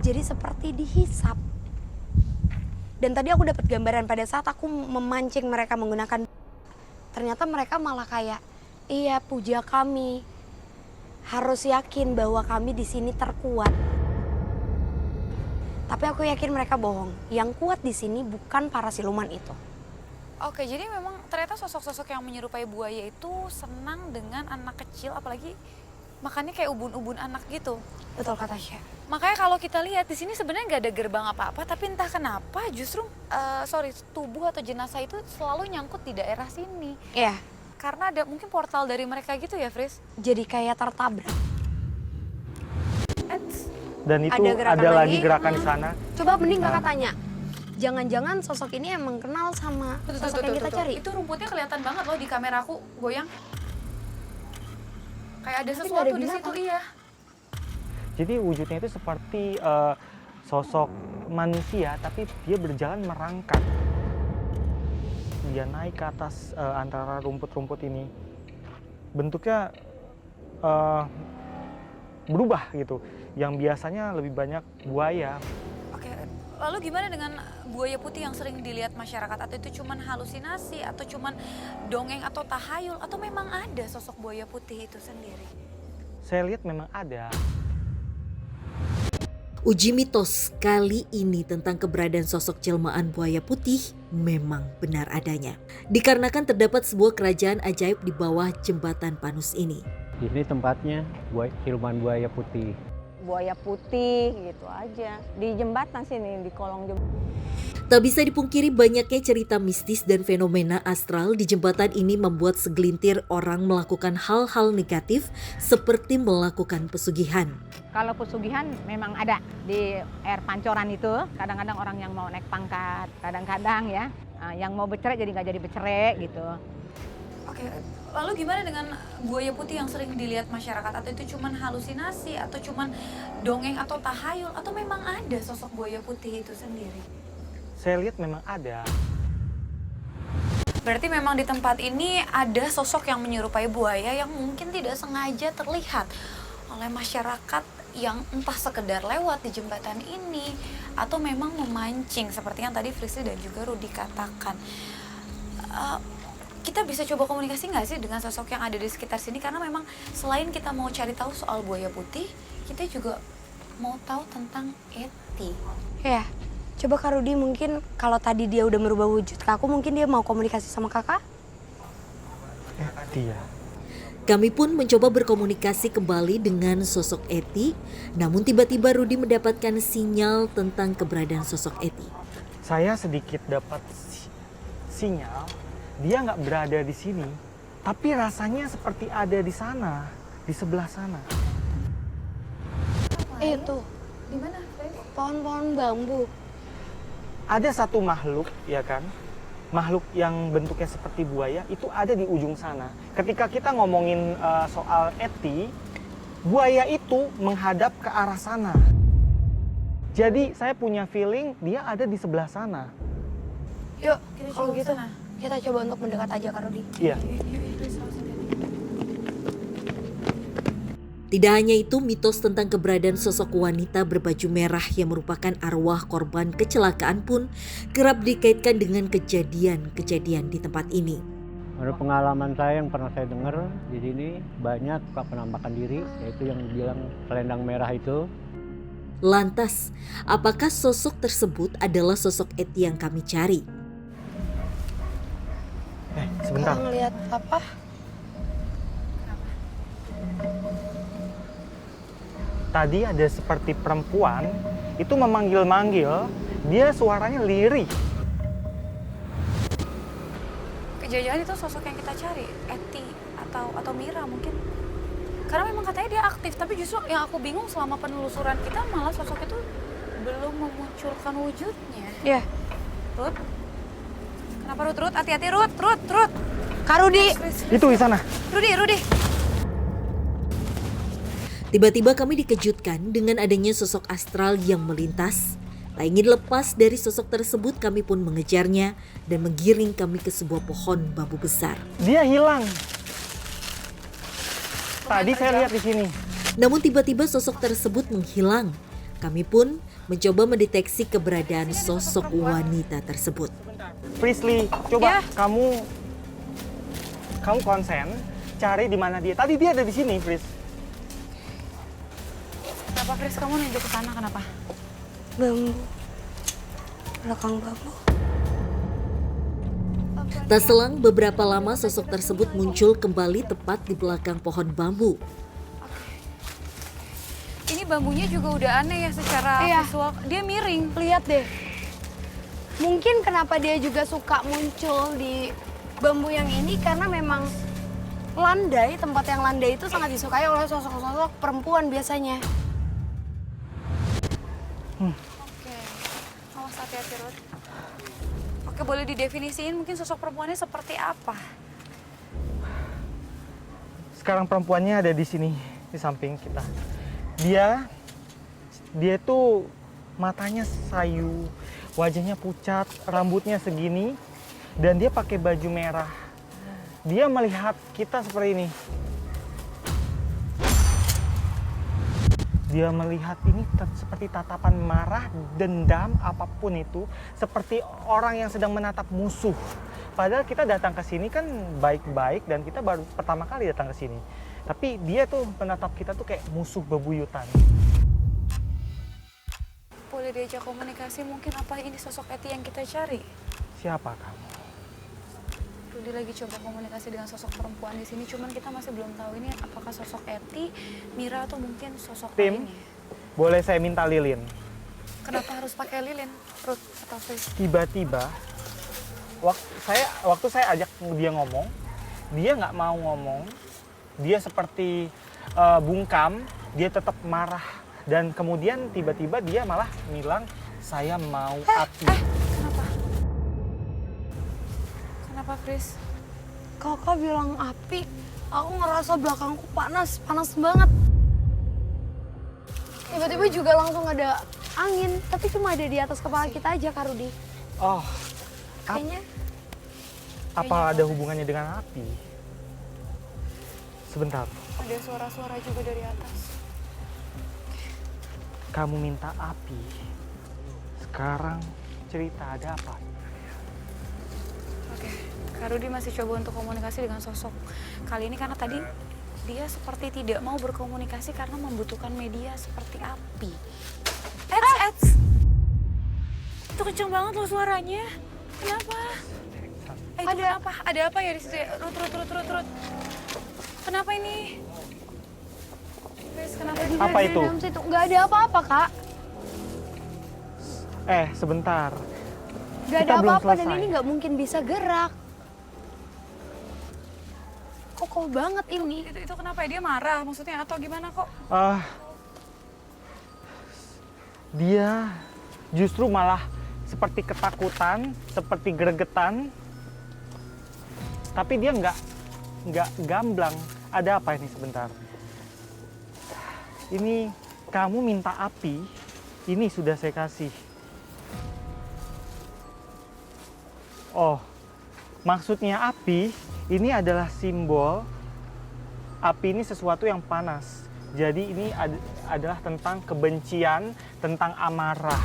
jadi seperti dihisap. Dan tadi aku dapat gambaran pada saat aku memancing mereka menggunakan, ternyata mereka malah kayak, iya puja kami, harus yakin bahwa kami di sini terkuat. Tapi aku yakin mereka bohong. Yang kuat di sini bukan para siluman itu. Oke, jadi memang ternyata sosok-sosok yang menyerupai buaya itu senang dengan anak kecil, apalagi makannya kayak ubun-ubun anak gitu. Betul kata Syah. Makanya kalau kita lihat di sini sebenarnya nggak ada gerbang apa-apa, tapi entah kenapa justru tubuh atau jenazah itu selalu nyangkut di daerah sini. Iya. Karena ada mungkin portal dari mereka gitu ya, Fris? Jadi kayak tertabrak. Dan itu Ada ada gerakan lagi lagi. gerakan di sana. Coba mending kakak tanya. Jangan-jangan sosok ini emang kenal sama sosok yang kita cari. Itu rumputnya kelihatan banget loh di kamera aku goyang. Kayak ada Tapi sesuatu nggak ada di situ, binatang. iya. Jadi wujudnya itu seperti sosok manusia, tapi dia berjalan merangkak. Dia naik ke atas antara rumput-rumput ini. Bentuknya berubah gitu. Yang biasanya lebih banyak buaya. Oke, lalu gimana dengan buaya putih yang sering dilihat masyarakat? Atau itu cuman halusinasi, atau cuman dongeng atau tahayul, atau memang ada sosok buaya putih itu sendiri? Saya lihat memang ada. Uji mitos kali ini tentang keberadaan sosok jelmaan buaya putih memang benar adanya. Dikarenakan terdapat sebuah kerajaan ajaib di bawah jembatan Panus ini. Di sini tempatnya siluman buaya putih. Buaya putih gitu aja. Di jembatan sini, di kolong jembatan. Tak bisa dipungkiri banyaknya cerita mistis dan fenomena astral di jembatan ini membuat segelintir orang melakukan hal-hal negatif seperti melakukan pesugihan. Kalau pesugihan memang ada di air pancoran itu. Kadang-kadang orang yang mau naik pangkat, kadang-kadang ya yang mau bercerai jadi nggak jadi bercerai gitu. Oke, lalu gimana dengan buaya putih yang sering dilihat masyarakat? Atau itu cuman halusinasi, atau cuman dongeng atau tahayul, atau memang ada sosok buaya putih itu sendiri? Saya lihat memang ada. Berarti memang di tempat ini ada sosok yang menyerupai buaya yang mungkin tidak sengaja terlihat oleh masyarakat yang entah sekedar lewat di jembatan ini atau memang memancing seperti yang tadi Frisly dan juga Rudy katakan. Kita bisa coba komunikasi nggak sih dengan sosok yang ada di sekitar sini? Karena memang selain kita mau cari tahu soal buaya putih, kita juga mau tahu tentang Eti. Ya, coba Kak Rudy mungkin kalau tadi dia udah merubah wujud ke aku, mungkin dia mau komunikasi sama kakak? Dia. Kami pun mencoba berkomunikasi kembali dengan sosok Eti, namun tiba-tiba Rudy mendapatkan sinyal tentang keberadaan sosok Eti. Saya sedikit dapat sinyal, dia nggak berada di sini, tapi rasanya seperti ada di sana, di sebelah sana. Itu, Di mana? pohon-pohon bambu. Ada satu makhluk, ya kan? Makhluk yang bentuknya seperti buaya itu ada di ujung sana. Ketika kita ngomongin soal Eti, buaya itu menghadap ke arah sana. Jadi saya punya feeling dia ada di sebelah sana. Yuk, Kita kalau coba gitu kesana. kita coba untuk mendekat aja Kak Rudy. Iya. Tidak hanya itu, mitos tentang keberadaan sosok wanita berbaju merah yang merupakan arwah korban kecelakaan pun kerap dikaitkan dengan kejadian-kejadian di tempat ini. Menurut pengalaman saya yang pernah saya dengar di sini banyak penampakan diri, yaitu yang dibilang selendang merah itu. Lantas, apakah sosok tersebut adalah sosok Eti yang kami cari? Sebentar. Kalau ngeliat apa? Tadi ada seperti perempuan itu memanggil-manggil, dia suaranya lirih. Jangan-jangan itu sosok yang kita cari, Eti atau Mira mungkin. Karena memang katanya dia aktif, tapi justru yang aku bingung selama penelusuran kita malah sosok itu belum memunculkan wujudnya. Iya. Ruth? Kenapa Ruth? Hati-hati Ruth. Kak Rudy. Itu di sana. Rudy. Tiba-tiba kami dikejutkan dengan adanya sosok astral yang melintas. Tak ingin lepas dari sosok tersebut, kami pun mengejarnya dan menggiring kami ke sebuah pohon bambu besar. Dia hilang. Tadi saya lihat di sini. Namun tiba-tiba sosok tersebut menghilang. Kami pun mencoba mendeteksi keberadaan sosok wanita tersebut. Priestley, coba Ya. kamu konsen cari di mana dia. Tadi dia ada di sini, Pris. Kenapa Chris kamu nunjuk ke sana kenapa? Bambu. Belakang bambu. Tak selang beberapa lama sosok tersebut muncul kembali tepat di belakang pohon bambu. Ini bambunya juga udah aneh ya secara Iya. visual. Dia miring. Lihat deh. Mungkin kenapa dia juga suka muncul di bambu yang ini karena memang landai, tempat yang landai itu sangat disukai oleh sosok-sosok perempuan biasanya. Oke. Awas hati-hati, Ruth. Oke, boleh didefinisiin mungkin sosok perempuannya seperti apa? Sekarang perempuannya ada di sini, di samping kita. Dia tuh matanya sayu, wajahnya pucat, rambutnya segini, dan dia pakai baju merah. Dia melihat kita seperti ini. Dia melihat ini seperti tatapan marah, dendam, apapun itu. Seperti orang yang sedang menatap musuh. Padahal kita datang ke sini kan baik-baik dan kita baru pertama kali datang ke sini. Tapi dia tuh menatap kita tuh kayak musuh bebuyutan. Boleh diajak komunikasi mungkin apa ini sosok Eti yang kita cari? Siapa kamu? Rudy lagi coba komunikasi dengan sosok perempuan di sini, cuman kita masih belum tahu ini apakah sosok Eti, Mira atau mungkin sosok Tim, lainnya. boleh saya minta lilin? Kenapa harus pakai lilin, Ruth atau Fris? Tiba-tiba, waktu saya ajak dia ngomong, dia nggak mau ngomong. Dia seperti bungkam, dia tetap marah. Dan kemudian tiba-tiba dia malah bilang, saya mau api. Kenapa? Kenapa, Fris? Kakak bilang api, aku ngerasa belakangku panas banget. Tiba-tiba juga langsung ada angin, tapi cuma ada di atas kepala kita aja, Kak Rudi. Oh, Kayaknya apa ada hubungannya dengan api? Sebentar, Ada suara-suara juga dari atas. kamu minta api. Sekarang cerita ada apa? Oke, Kak Rudy masih coba untuk komunikasi dengan sosok kali ini karena tadi dia seperti tidak mau berkomunikasi karena membutuhkan media seperti api. Eds. Itu kenceng banget loh suaranya. Kenapa? Itu kenapa? Ada apa ya di situ ya? Rut. Kenapa ini? Guys, kenapa di Apa itu? dalam situ nggak ada apa-apa, Kak. Sebentar. Nggak Kita ada belum apa-apa dan selesai. ini nggak mungkin bisa gerak. Kokoh banget ini. itu kenapa ya? Dia marah maksudnya atau gimana kok? Dia justru malah seperti ketakutan, seperti gregetan. Tapi dia nggak gamblang. Ada apa ini sebentar? Ini kamu minta api, ini sudah saya kasih. Oh, maksudnya api ini adalah simbol api ini sesuatu yang panas. Jadi ini adalah tentang kebencian, tentang amarah.